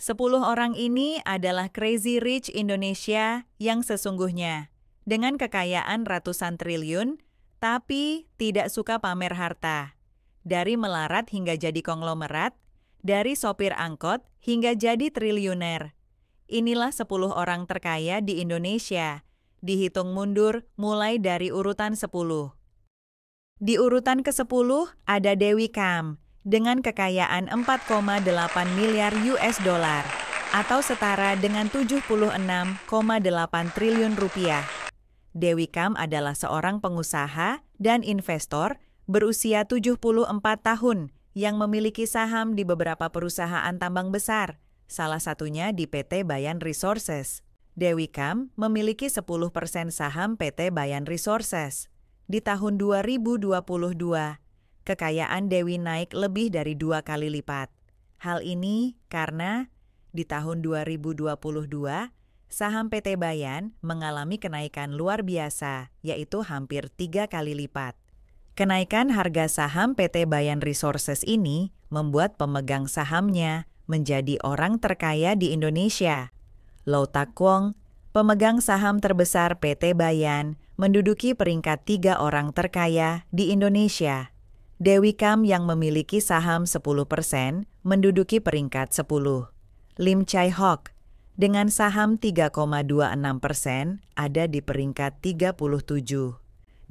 10 orang ini adalah Crazy Rich Indonesia yang sesungguhnya, dengan kekayaan ratusan triliun, tapi tidak suka pamer harta. Dari melarat hingga jadi konglomerat, dari sopir angkot hingga jadi triliuner. Inilah 10 orang terkaya di Indonesia, dihitung mundur mulai dari urutan 10. Di urutan ke-10 ada Dewi Kam, dengan kekayaan 4,8 miliar US dollar atau setara dengan 76,8 triliun rupiah. Dewi Kam adalah seorang pengusaha dan investor berusia 74 tahun yang memiliki saham di beberapa perusahaan tambang besar, salah satunya di PT Bayan Resources. Dewi Kam memiliki 10% saham PT Bayan Resources. Di tahun 2022, kekayaan Dewi naik lebih dari 2 kali lipat. Hal ini karena di tahun 2022, saham PT Bayan mengalami kenaikan luar biasa, yaitu hampir 3 kali lipat. Kenaikan harga saham PT Bayan Resources ini membuat pemegang sahamnya menjadi orang terkaya di Indonesia. Lau Tak Kwong, pemegang saham terbesar PT Bayan, menduduki peringkat 3 orang terkaya di Indonesia. Dewi Kam yang memiliki saham 10% menduduki peringkat 10. Lim Chai Hock dengan saham 3,26% ada di peringkat 37.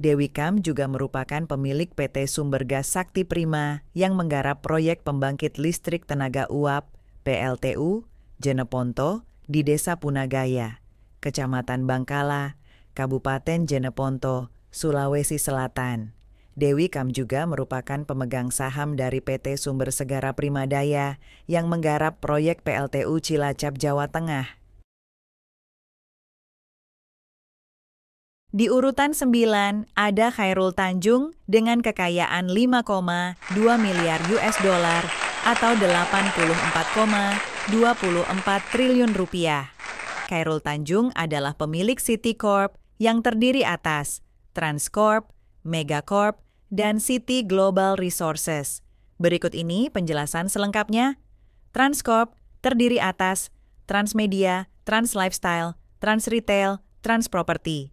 Dewi Kam juga merupakan pemilik PT Sumbergas Sakti Prima yang menggarap proyek pembangkit listrik tenaga uap PLTU Jeneponto di Desa Punagaya, Kecamatan Bangkala, Kabupaten Jeneponto, Sulawesi Selatan. Dewi Kam juga merupakan pemegang saham dari PT Sumber Segara Primadaya yang menggarap proyek PLTU Cilacap, Jawa Tengah. Di urutan 9 ada Khairul Tanjung dengan kekayaan 5,2 miliar US dollar atau 84,24 triliun rupiah. Khairul Tanjung adalah pemilik City Corp yang terdiri atas Transcorp, Megacorp, dan City Global Resources. Berikut ini penjelasan selengkapnya. Transcorp terdiri atas Transmedia, Trans Lifestyle, Trans Retail, Trans Property.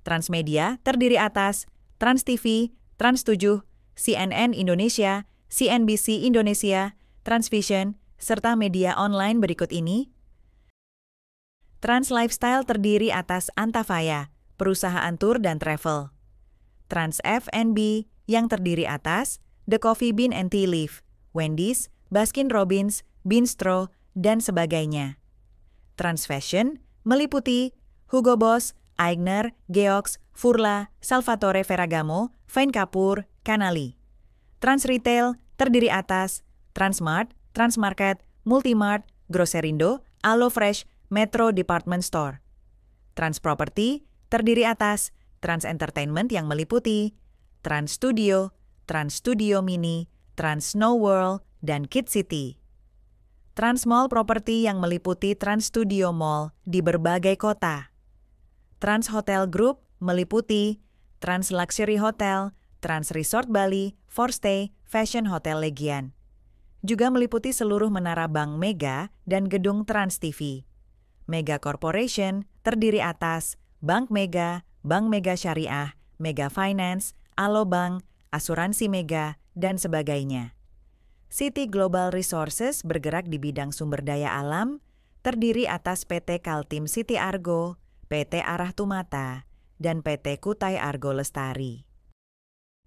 Transmedia terdiri atas Trans TV, Trans 7, CNN Indonesia, CNBC Indonesia, Transvision, serta media online berikut ini. Trans Lifestyle terdiri atas Antafaya, perusahaan tur dan travel. Trans F&B yang terdiri atas The Coffee Bean & Tea Leaf, Wendy's, Baskin Robbins, Bistro, dan sebagainya. Trans Fashion meliputi Hugo Boss, Aigner, Geox, Furla, Salvatore Ferragamo, Fine Kapur, Canali. Trans Retail terdiri atas Transmart, Transmarket, Multimart, Groserindo, Alo Fresh, Metro Department Store. Trans Property terdiri atas Trans Entertainment yang meliputi Trans Studio, Trans Studio Mini, Trans Snow World, dan Kid City. Trans Mall Property yang meliputi Trans Studio Mall di berbagai kota. Trans Hotel Group meliputi Trans Luxury Hotel, Trans Resort Bali, Forstay, Fashion Hotel Legian. Juga meliputi seluruh menara Bank Mega dan gedung Trans TV. Mega Corporation terdiri atas Bank Mega Syariah, Mega Finance, Alo Bank, Asuransi Mega, dan sebagainya. City Global Resources bergerak di bidang sumber daya alam, terdiri atas PT Kaltim City Argo, PT Arah Tumata, dan PT Kutai Argo Lestari.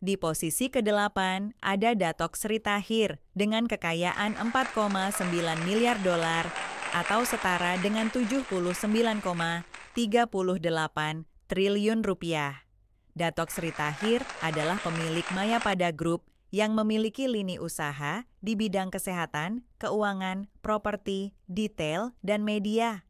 Di posisi ke-8 ada Datok Sri Tahir dengan kekayaan 4,9 miliar dolar atau setara dengan 79,38 triliun rupiah. Datok Sri Tahir adalah pemilik Mayapada Group yang memiliki lini usaha di bidang kesehatan, keuangan, properti, detail, dan media.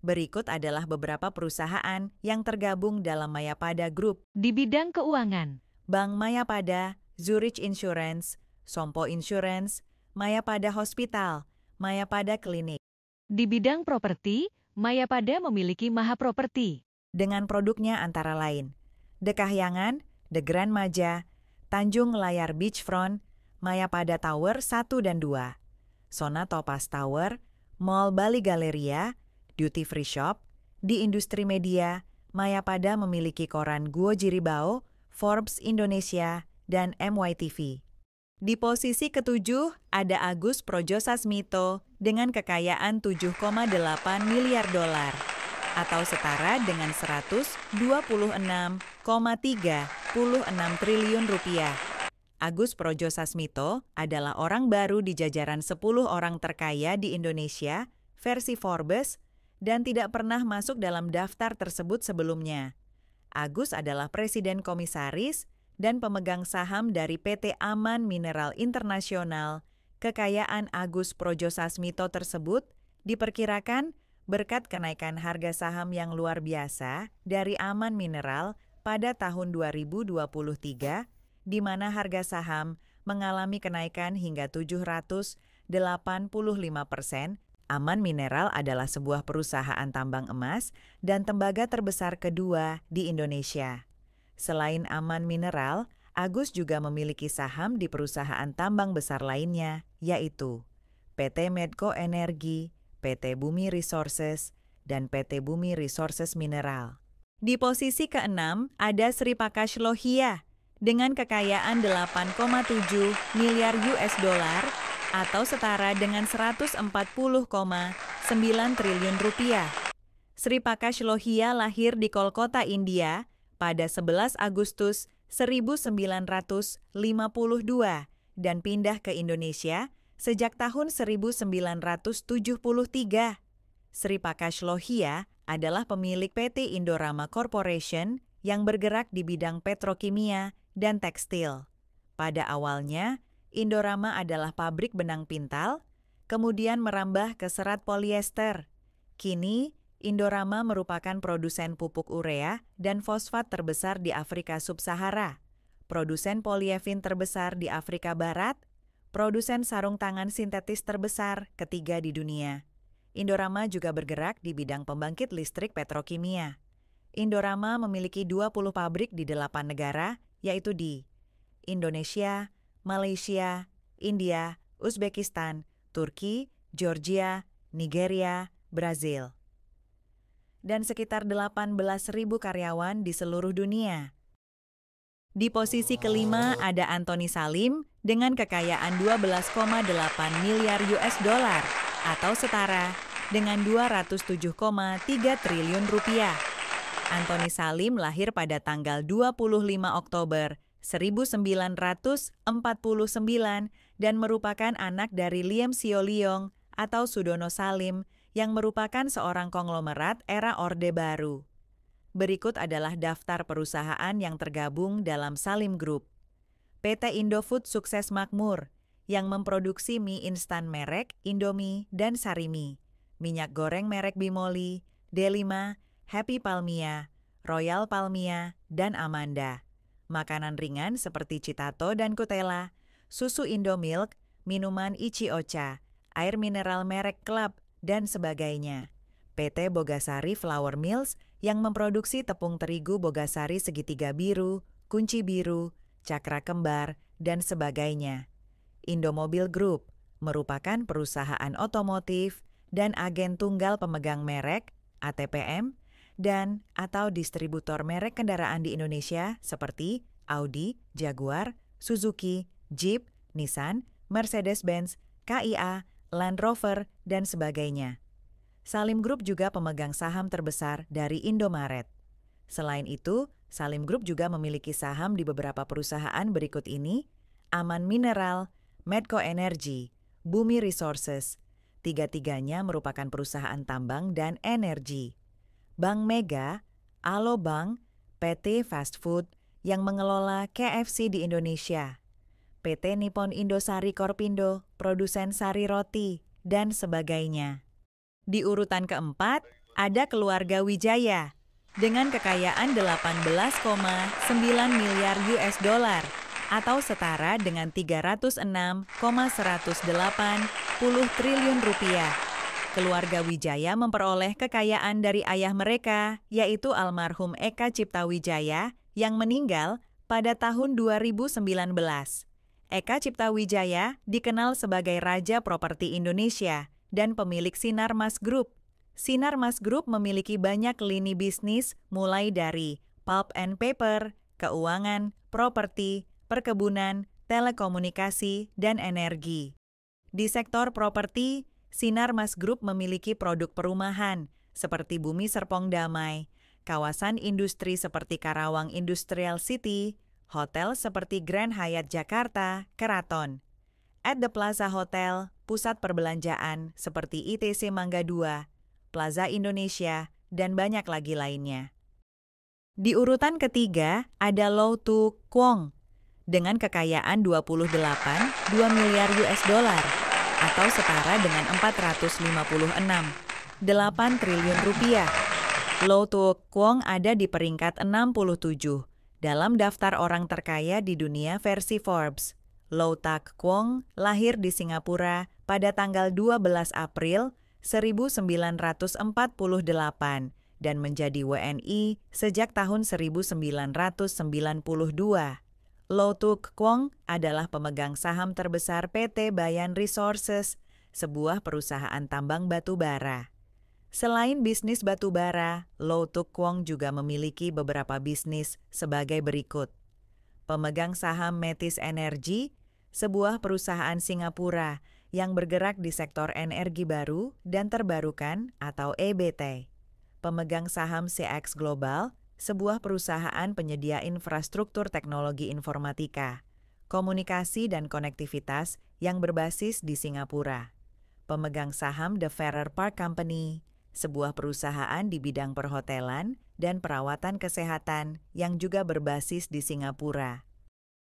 Berikut adalah beberapa perusahaan yang tergabung dalam Mayapada Group. Di bidang keuangan, Bank Mayapada, Zurich Insurance, Sompo Insurance, Mayapada Hospital, Mayapada Klinik. di bidang properti, Mayapada memiliki Maha Properti. Dengan produknya antara lain The Kahyangan, The Grand Maja, Tanjung Layar Beachfront, Mayapada Tower 1 dan 2, Sona Topaz Tower, Mall Bali Galleria, Duty Free Shop. Di industri media, Mayapada memiliki koran Guo Jiribao, Forbes Indonesia, dan MYTV. Di posisi ketujuh ada Agus Projosasmito dengan kekayaan 7,8 miliar dolar atau setara dengan 126,36 triliun rupiah. Agus Projosasmito adalah orang baru di jajaran 10 orang terkaya di Indonesia versi Forbes dan tidak pernah masuk dalam daftar tersebut sebelumnya. Agus adalah presiden komisaris dan pemegang saham dari PT Aman Mineral Internasional. Kekayaan Agus Projosasmito tersebut diperkirakan berkat kenaikan harga saham yang luar biasa dari Aman Mineral pada tahun 2023, di mana harga saham mengalami kenaikan hingga 785%. Aman Mineral adalah sebuah perusahaan tambang emas dan tembaga terbesar kedua di Indonesia. Selain Aman Mineral, Agus juga memiliki saham di perusahaan tambang besar lainnya, yaitu PT Medco Energi, PT Bumi Resources, dan PT Bumi Resources Mineral. Di posisi ke-6 ada Sri Prakash Lohia dengan kekayaan 8,7 miliar US dollar atau setara dengan 140,9 triliun rupiah. Sri Prakash Lohia lahir di Kolkata, India pada 11 Agustus 1952 dan pindah ke Indonesia sejak tahun 1973. Sri Prakash Lohia adalah pemilik PT Indorama Corporation yang bergerak di bidang petrokimia dan tekstil. Pada awalnya, Indorama adalah pabrik benang pintal, kemudian merambah ke serat polyester. Kini, Indorama merupakan produsen pupuk urea dan fosfat terbesar di Afrika Sub-Sahara, produsen polyefin terbesar di Afrika Barat, produsen sarung tangan sintetis terbesar ketiga di dunia. Indorama juga bergerak di bidang pembangkit listrik petrokimia. Indorama memiliki 20 pabrik di 8 negara, yaitu di Indonesia, Malaysia, India, Uzbekistan, Turki, Georgia, Nigeria, Brazil, dan sekitar 18.000 karyawan di seluruh dunia. Di posisi kelima ada Antony Salim dengan kekayaan 12,8 miliar US dollar atau setara dengan 207,3 triliun rupiah. Antony Salim lahir pada tanggal 25 Oktober 1949 dan merupakan anak dari Liem Sio Leong atau Sudono Salim yang merupakan seorang konglomerat era Orde Baru. Berikut adalah daftar perusahaan yang tergabung dalam Salim Group. PT Indofood Sukses Makmur yang memproduksi mie instan merek Indomie dan Sarimi, minyak goreng merek Bimoli, D5, Happy Palmia, Royal Palmia, dan Amanda. Makanan ringan seperti Citato dan Kutela, susu Indomilk, minuman Ichi-Ocha, air mineral merek Club, dan sebagainya. PT Bogasari Flour Mills yang memproduksi tepung terigu Bogasari Segitiga Biru, Kunci Biru, Cakra Kembar, dan sebagainya. Indomobil Group merupakan perusahaan otomotif dan agen tunggal pemegang merek, ATPM, dan atau distributor merek kendaraan di Indonesia seperti Audi, Jaguar, Suzuki, Jeep, Nissan, Mercedes-Benz, KIA, Land Rover, dan sebagainya. Salim Group juga pemegang saham terbesar dari Indomaret. Selain itu, Salim Group juga memiliki saham di beberapa perusahaan berikut ini: Aman Mineral, Medco Energi, Bumi Resources. Tiga-tiganya merupakan perusahaan tambang dan energi. Bank Mega, Alobank, PT Fast Food yang mengelola KFC di Indonesia, PT Nippon Indosari Korpindo, produsen sari roti, dan sebagainya. Di urutan keempat, ada keluarga Wijaya dengan kekayaan 18,9 miliar US dollar atau setara dengan 306,180 triliun rupiah. Keluarga Wijaya memperoleh kekayaan dari ayah mereka, yaitu almarhum Eka Cipta Wijaya yang meninggal pada tahun 2019. Eka Cipta Wijaya dikenal sebagai Raja Properti Indonesia dan pemilik Sinarmas Group. Sinarmas Group memiliki banyak lini bisnis mulai dari pulp and paper, keuangan, properti, perkebunan, telekomunikasi, dan energi. Di sektor properti, Sinarmas Group memiliki produk perumahan seperti Bumi Serpong Damai, kawasan industri seperti Karawang Industrial City, hotel seperti Grand Hyatt Jakarta, Keraton, At the Plaza Hotel, pusat perbelanjaan seperti ITC Mangga 2, Plaza Indonesia, dan banyak lagi lainnya. Di urutan ketiga ada Lau Tu Kwong dengan kekayaan 2 miliar US dollar atau setara dengan 456,8 triliun rupiah. Lau Tu Kwong ada di peringkat 67 dalam daftar orang terkaya di dunia versi Forbes. Lau Tak Kwong lahir di Singapura pada tanggal 12 April 1948 dan menjadi WNI sejak tahun 1992. Lau Tu Kwong adalah pemegang saham terbesar PT Bayan Resources, sebuah perusahaan tambang batu bara. Selain bisnis batu bara, Lau Tu Kwong juga memiliki beberapa bisnis sebagai berikut. Pemegang saham Metis Energy, sebuah perusahaan Singapura yang bergerak di sektor energi baru dan terbarukan atau EBT. Pemegang saham CX Global, sebuah perusahaan penyedia infrastruktur teknologi informatika, komunikasi dan konektivitas yang berbasis di Singapura. Pemegang saham The Farrer Park Company, sebuah perusahaan di bidang perhotelan dan perawatan kesehatan yang juga berbasis di Singapura.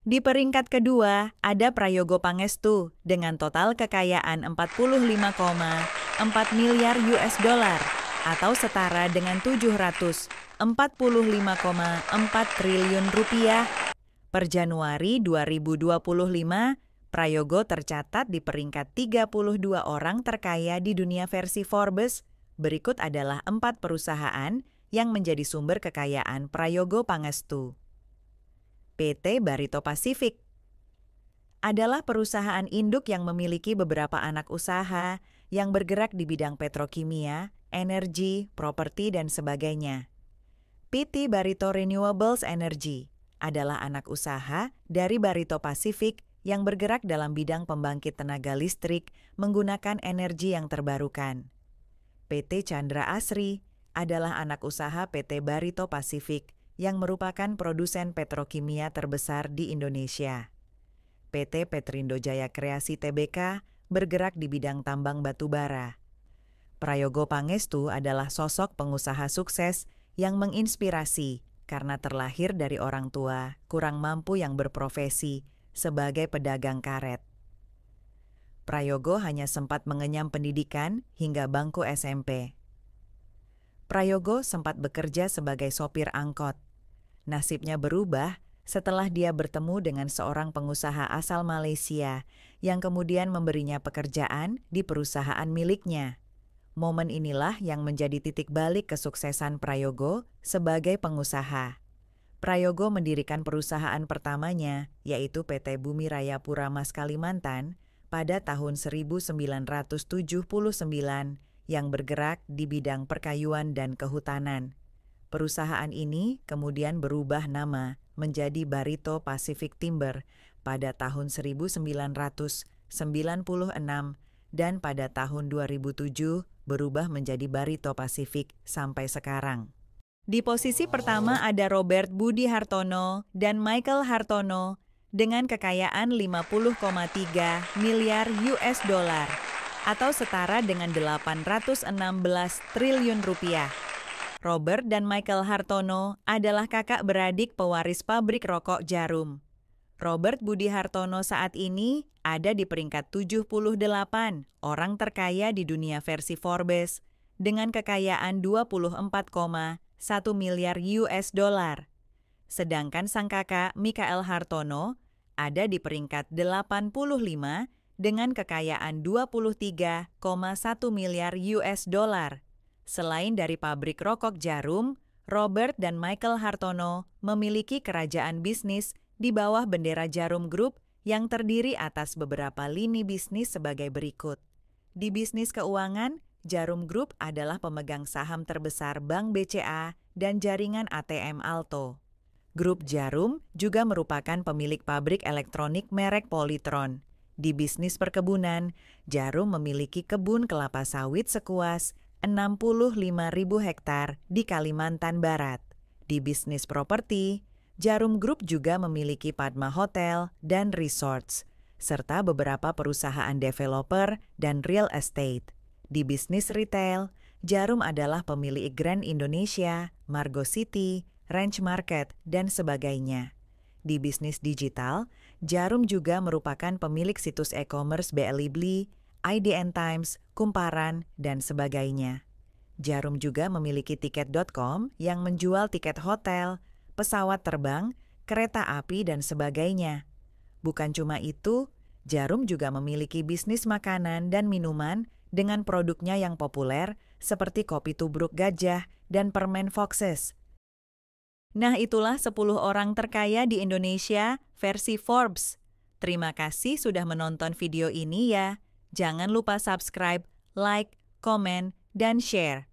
Di peringkat kedua ada Prayogo Pangestu dengan total kekayaan 45,4 miliar US dollar atau setara dengan 745,4 triliun rupiah. Per Januari 2025, Prayogo tercatat di peringkat 32 orang terkaya di dunia versi Forbes. Berikut adalah 4 perusahaan yang menjadi sumber kekayaan Prayogo Pangestu. PT Barito Pacific adalah perusahaan induk yang memiliki beberapa anak usaha yang bergerak di bidang petrokimia, energi, properti, dan sebagainya. PT Barito Renewables Energy adalah anak usaha dari Barito Pacific yang bergerak dalam bidang pembangkit tenaga listrik menggunakan energi yang terbarukan. PT Chandra Asri adalah anak usaha PT Barito Pacific yang merupakan produsen petrokimia terbesar di Indonesia. PT Petrindo Jaya Kreasi Tbk bergerak di bidang tambang batu bara. Prayogo Pangestu adalah sosok pengusaha sukses yang menginspirasi karena terlahir dari orang tua kurang mampu yang berprofesi sebagai pedagang karet. Prayogo hanya sempat mengenyam pendidikan hingga bangku SMP. Prayogo sempat bekerja sebagai sopir angkot. Nasibnya berubah setelah dia bertemu dengan seorang pengusaha asal Malaysia yang kemudian memberinya pekerjaan di perusahaan miliknya. Momen inilah yang menjadi titik balik kesuksesan Prayogo sebagai pengusaha. Prayogo mendirikan perusahaan pertamanya, yaitu PT Bumi Raya Puramas Kalimantan, pada tahun 1979 yang bergerak di bidang perkayuan dan kehutanan. Perusahaan ini kemudian berubah nama menjadi Barito Pacific Timber pada tahun 1996 dan pada tahun 2007 berubah menjadi Barito Pacific sampai sekarang. Di posisi pertama ada Robert Budi Hartono dan Michael Hartono dengan kekayaan 50,3 miliar US dollar atau setara dengan 816 triliun rupiah. Robert dan Michael Hartono adalah kakak beradik pewaris pabrik rokok Jarum. Robert Budi Hartono saat ini ada di peringkat 78 orang terkaya di dunia versi Forbes dengan kekayaan 24,1 miliar US dollar. Sedangkan sang kakak Michael Hartono ada di peringkat 85 dengan kekayaan 23,1 miliar US dollar. Selain dari pabrik rokok Jarum, Robert dan Michael Hartono memiliki kerajaan bisnis di bawah bendera Jarum Group yang terdiri atas beberapa lini bisnis sebagai berikut. Di bisnis keuangan, Jarum Group adalah pemegang saham terbesar Bank BCA dan jaringan ATM Alto. Grup Jarum juga merupakan pemilik pabrik elektronik merek Polytron. Di bisnis perkebunan, Jarum memiliki kebun kelapa sawit seluas 65.000 hektar di Kalimantan Barat. Di bisnis properti, Jarum Group juga memiliki Padma Hotel dan Resorts, serta beberapa perusahaan developer dan real estate. Di bisnis retail, Jarum adalah pemilik Grand Indonesia, Margo City, Ranch Market, dan sebagainya. Di bisnis digital, Jarum juga merupakan pemilik situs e-commerce Blibli, IDN Times, Kumparan, dan sebagainya. Jarum juga memiliki tiket.com yang menjual tiket hotel, pesawat terbang, kereta api, dan sebagainya. Bukan cuma itu, Jarum juga memiliki bisnis makanan dan minuman dengan produknya yang populer seperti kopi tubruk gajah dan permen Foxes. Nah, itulah 10 orang terkaya di Indonesia versi Forbes. Terima kasih sudah menonton video ini ya. Jangan lupa subscribe, like, komen, dan share.